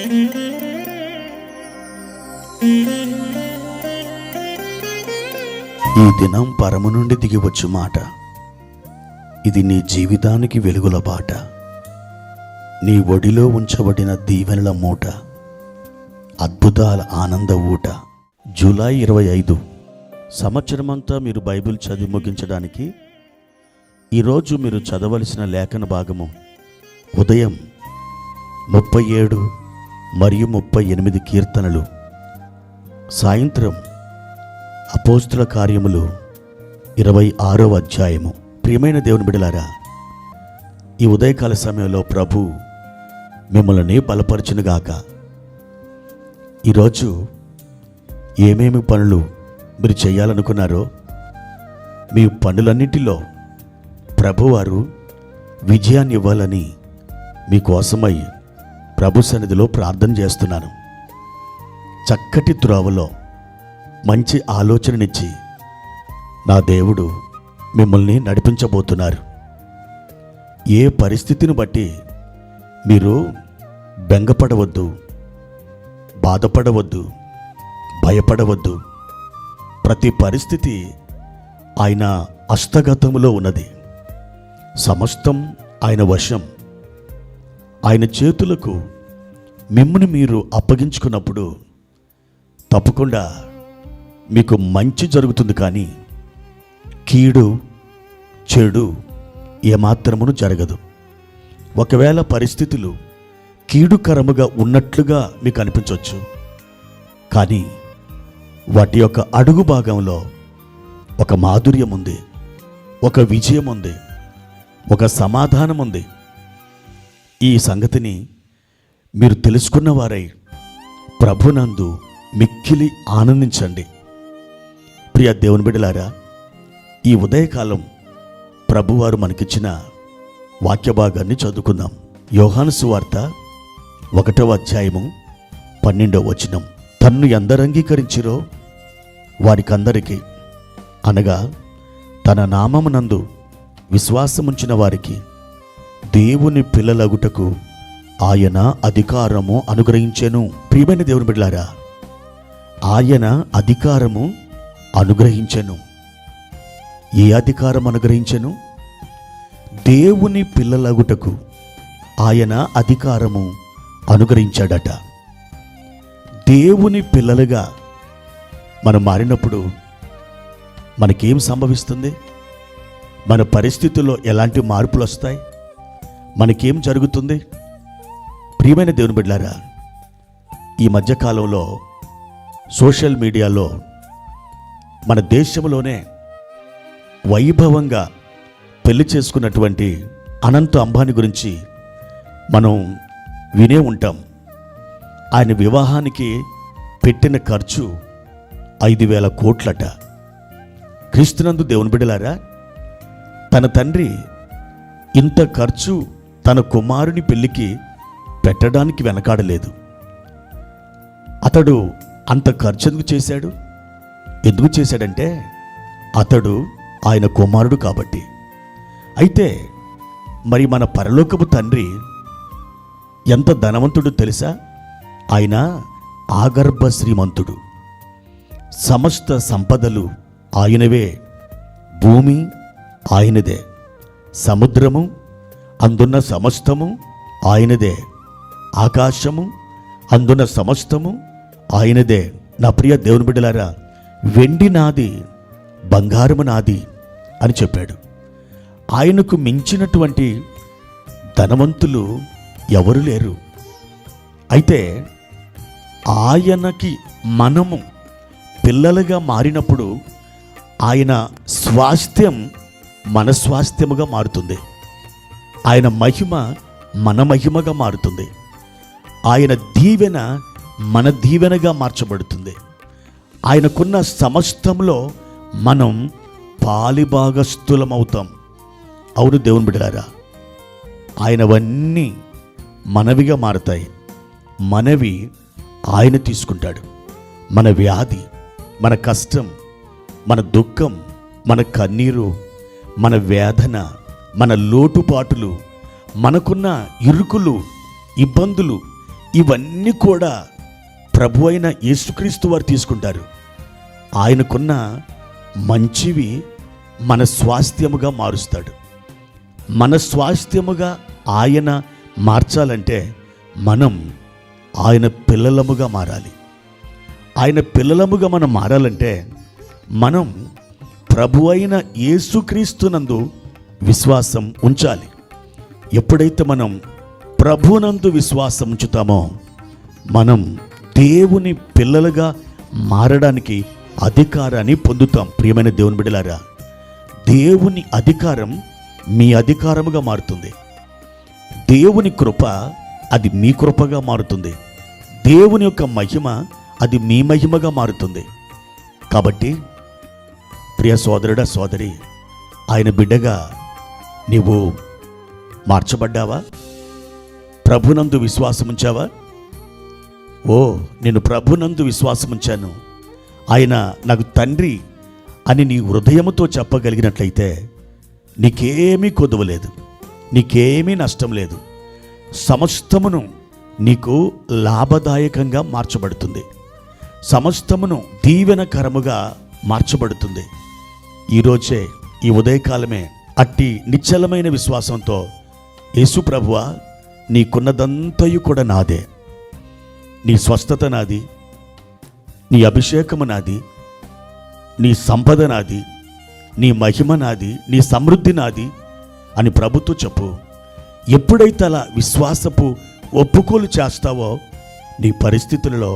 ఈ దినం పరము నుండి దిగివచ్చు మాట. ఇది నీ జీవితానికి వెలుగుల బాట. నీ ఒడిలో ఉంచబడిన దీవెనల మూట, అద్భుతాల ఆనంద ఊట. జూలై 25. సంవత్సరమంతా మీరు బైబిల్ చదివి ముగించడానికి ఈరోజు మీరు చదవలసిన లేఖన భాగము ఉదయం 37 మరియు 38 కీర్తనలు, సాయంత్రం అపోస్తుల కార్యములు 26వ అధ్యాయము. ప్రియమైన దేవుని బిడ్డలారా, ఈ ఉదయకాల సమయంలో ప్రభు మిమ్మల్ని బలపరచునుగాక. ఈరోజు ఏమేమి పనులు మీరు చేయాలనుకున్నారో మీ పనులన్నిటిలో ప్రభువారు విజయాన్ని ఇవ్వాలని మీకోసమై ప్రభు సన్నిధిలో ప్రార్థన చేస్తున్నాను. చక్కటి త్రోవలో మంచి ఆలోచననిచ్చి నా దేవుడు మిమ్మల్ని నడిపించబోతున్నారు. ఏ పరిస్థితిని బట్టి మీరు బెంగపడవద్దు, బాధపడవద్దు, భయపడవద్దు. ప్రతి పరిస్థితి ఆయన హస్తగతములో ఉన్నది. సమస్తం ఆయన వశం. ఆయన చేతులకు మిమ్మల్ని మీరు అప్పగించుకున్నప్పుడు తప్పకుండా మీకు మంచి జరుగుతుంది. కానీ కీడు, చెడు ఏమాత్రమును జరగదు. ఒకవేళ పరిస్థితులు కీడుకరముగా ఉన్నట్లుగా మీకు అనిపించవచ్చు, కానీ వాటి యొక్క అడుగు భాగంలో ఒక మాధుర్యం ఉంది, ఒక విజయం ఉంది, ఒక సమాధానం ఉంది. ఈ సంగతిని మీరు తెలుసుకున్న వారై ప్రభునందు మిక్కిలి ఆనందించండి. ప్రియ దేవుని బిడ్డలారా, ఈ ఉదయకాలం ప్రభువారు మనకిచ్చిన వాక్య భాగాన్ని చదువుకుందాం. యోహాను సువార్త 1వ అధ్యాయము 12వ వచనం. తన్ను ఎందరు అంగీకరించిరో వారికందరికీ, అనగా తన నామమునందు విశ్వాసముంచిన వారికి దేవుని పిల్లలగుటకు ఆయన అధికారము అనుగ్రహించెను. ప్రియమైన దేవుని బిడ్డలారా, ఆయన అధికారము అనుగ్రహించెను. ఏ అధికారం అనుగ్రహించెను? దేవుని పిల్లలగుటకు ఆయన అధికారము అనుగ్రహించాడట. దేవుని పిల్లలుగా మనం మారినప్పుడు మనకేం సంభవిస్తుంది? మన పరిస్థితుల్లో ఎలాంటి మార్పులు వస్తాయి? మనకేం జరుగుతుంది? ప్రియమైన దేవుని బిడ్డలారా, ఈ మధ్యకాలంలో సోషల్ మీడియాలో మన దేశంలోనే వైభవంగా పెళ్లి చేసుకున్నటువంటి అనంత అంబానీ గురించి మనం వినే ఉంటాం. ఆయన వివాహానికి పెట్టిన ఖర్చు 5,000 కోట్లట. క్రీస్తునందు దేవుని బిడ్డలారా, తన తండ్రి ఇంత ఖర్చు తన కుమారుని పెళ్లికి పెట్టడానికి వెనకాడలేదు. అతడు అంత ఖర్చు ఎందుకు చేశాడంటే అతడు ఆయన కుమారుడు కాబట్టి. అయితే మరి మన పరలోకపు తండ్రి ఎంత ధనవంతుడు తెలుసా? ఆయన ఆగర్భ శ్రీమంతుడు. సమస్త సంపదలు ఆయనవే. భూమి ఆయనదే, సముద్రము అందున్న సమస్తము ఆయనదే, ఆకాశము అందున్న సమస్తము ఆయనదే. నా ప్రియ దేవుని బిడ్డలారా, వెండి నాది, బంగారము నాది అని చెప్పాడు. ఆయనకు మించినటువంటి ధనవంతులు ఎవరు లేరు. అయితే ఆయనకి మనము పిల్లలుగా మారినప్పుడు ఆయన స్వాస్థ్యం మన స్వాస్థ్యముగా మారుతుంది. ఆయన మహిమ మన మహిమగా మారుతుంది. ఆయన దీవెన మన దీవెనగా మార్చబడుతుంది. ఆయనకున్న సమస్తంలో మనం పాలిభాగస్థులమవుతాం. అవును దేవుని బిడ్డలారా, ఆయనవన్నీ మనవిగా మారతాయి. మనవి ఆయన తీసుకుంటాడు. మన వ్యాధి, మన కష్టం, మన దుఃఖం, మన కన్నీరు, మన వేదన, మన లోటుపాటులు, మనకున్న ఇరుకులు, ఇబ్బందులు ఇవన్నీ కూడా ప్రభు అయిన యేసుక్రీస్తు వారు తీసుకుంటారు. ఆయనకున్న మంచివి మన స్వాస్థ్యముగా మారుస్తాడు. మన స్వాస్థ్యముగా ఆయన మార్చాలంటే మనం ఆయన పిల్లలముగా మారాలి. ఆయన పిల్లలముగా మనం మారాలంటే మనం ప్రభు అయిన యేసుక్రీస్తునందు విశ్వాసం ఉంచాలి. ఎప్పుడైతే మనం ప్రభునందు విశ్వాసం ఉంచుతామో మనం దేవుని పిల్లలుగా మారడానికి అధికారాన్ని పొందుతాం. ప్రియమైన దేవుని బిడ్డలారా, దేవుని అధికారం మీ అధికారముగా మారుతుంది. దేవుని కృప అది మీ కృపగా మారుతుంది. దేవుని యొక్క మహిమ అది మీ మహిమగా మారుతుంది. కాబట్టి ప్రియ సోదరుడా, సోదరి, ఆయన బిడ్డగా నీవు మార్చబడ్డావా? ప్రభునందు విశ్వాసం ఉంచావా? నేను ప్రభునందు విశ్వాసం ఉంచాను, ఆయన నాకు తండ్రి అని నీ హృదయముతో చెప్పగలిగినట్లయితే నీకేమీ కొదువలేదు, నీకేమీ నష్టం లేదు. సమస్తమును నీకు లాభదాయకంగా మార్చబడుతుంది. సమస్తమును దీవెనకరముగా మార్చబడుతుంది. ఈరోజే, ఈ ఉదయకాలమే అట్టి నిశ్చలమైన విశ్వాసంతో, యేసు ప్రభువా, నీకున్నదంతయు కూడా నాదే, నీ స్వస్థత నాది, నీ అభిషేకము నాది, నీ సంపద నాది, నీ మహిమ నాది, నీ సమృద్ధి నాది అని ప్రభుతో చెప్పు. ఎప్పుడైతే అలా విశ్వాసపు ఒప్పుకోలు చేస్తావో నీ పరిస్థితులలో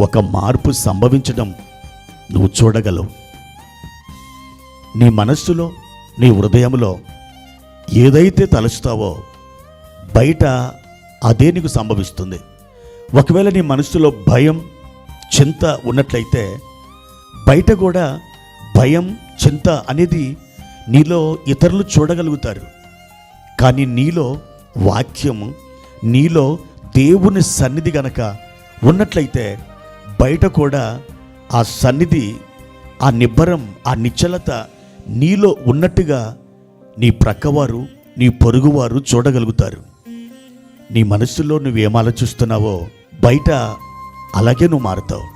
ఒక మార్పు సంభవించడం నువ్వు చూడగలవు. నీ మనస్సులో, నీ హృదయంలో ఏదైతే తలుస్తావో బయట అదే నీకు సంభవిస్తుంది. ఒకవేళ నీ మనస్సులో భయం, చింత ఉన్నట్లయితే బయట కూడా భయం, చింత అనేది నీలో ఇతరులు చూడగలుగుతారు. కానీ నీలో వాక్యము, నీలో దేవుని సన్నిధి గనక ఉన్నట్లయితే బయట కూడా ఆ సన్నిధి, ఆ నిబ్బరం, ఆ నిశ్చలత నీలో ఉన్నట్టుగా నీ ప్రక్కవారు, నీ పొరుగువారు చూడగలుగుతారు. నీ మనస్సులో నువ్వేం ఆలోచిస్తున్నావో బయట అలాగే నువ్వు మారుతావు.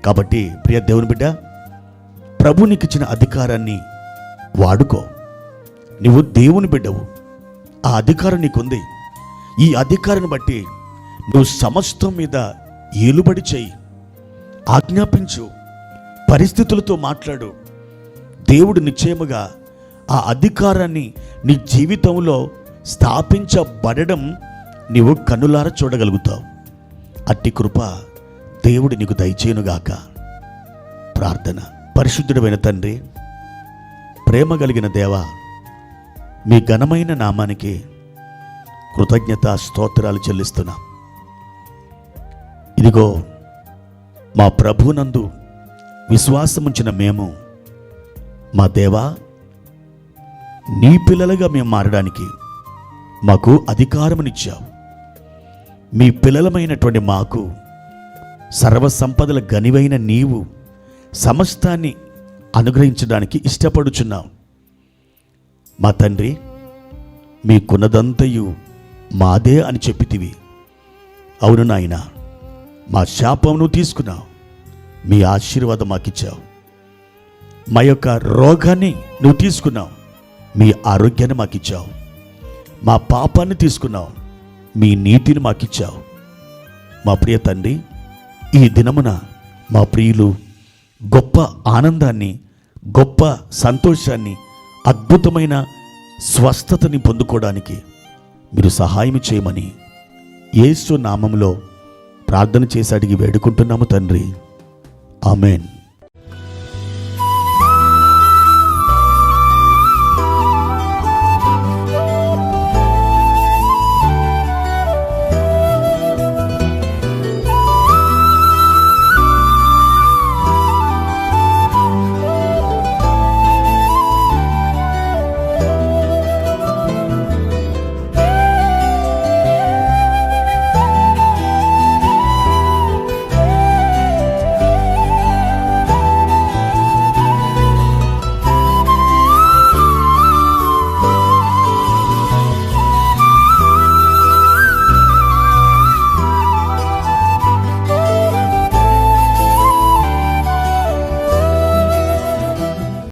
కాబట్టి ప్రియ దేవుని బిడ్డ, ప్రభు నీకు ఇచ్చిన అధికారాన్ని వాడుకో. నువ్వు దేవుని బిడ్డవు, ఆ అధికారం నీకుంది. ఈ అధికారాన్ని బట్టి నువ్వు సమస్తం మీద ఏలుబడి చేయి, ఆజ్ఞాపించు, పరిస్థితులతో మాట్లాడు. దేవుడు నిశ్చయముగా ఆ అధికారాన్ని నీ జీవితంలో స్థాపించబడడం నీవు కన్నులార చూడగలుగుతావు. అట్టి కృప దేవుడు నీకు దయచేయునుగాక. ప్రార్థన. పరిశుద్ధుడైన తండ్రి, ప్రేమ కలిగిన దేవా, మీ ఘనమైన నామానికి కృతజ్ఞత స్తోత్రాలు చెల్లిస్తున్నా. ఇదిగో మా ప్రభునందు విశ్వాసముంచిన మేము, మా దేవా, నీ పిల్లలుగా మేము మారడానికి మాకు అధికారమునిచ్చావు. మీ పిల్లలమైనటువంటి మాకు సర్వసంపదల గనివైన నీవు సమస్తాన్ని అనుగ్రహించడానికి ఇష్టపడుచున్నావు. మా తండ్రి, మీకున్నదంతయు మాదే అని చెప్పితివి. అవును నాయన, మా శాపమును తీసుకున్నావు, మీ ఆశీర్వాదం మాకిచ్చావు. మా యొక్క రోగాన్ని నువ్వు తీసుకున్నావు, మీ ఆరోగ్యాన్ని మాకిచ్చావు. మా పాపాన్ని తీసుకున్నావు, మీ నీతిని మాకిచ్చావు. మా ప్రియ తండ్రి, ఈ దినమున మా ప్రియులు గొప్ప ఆనందాన్ని, గొప్ప సంతోషాన్ని, అద్భుతమైన స్వస్థతని పొందుకోవడానికి మీరు సహాయం చేయమని యేసు నామములో ప్రార్థన చేసి అడిగి వేడుకుంటున్నాము తండ్రి. ఆమెన్.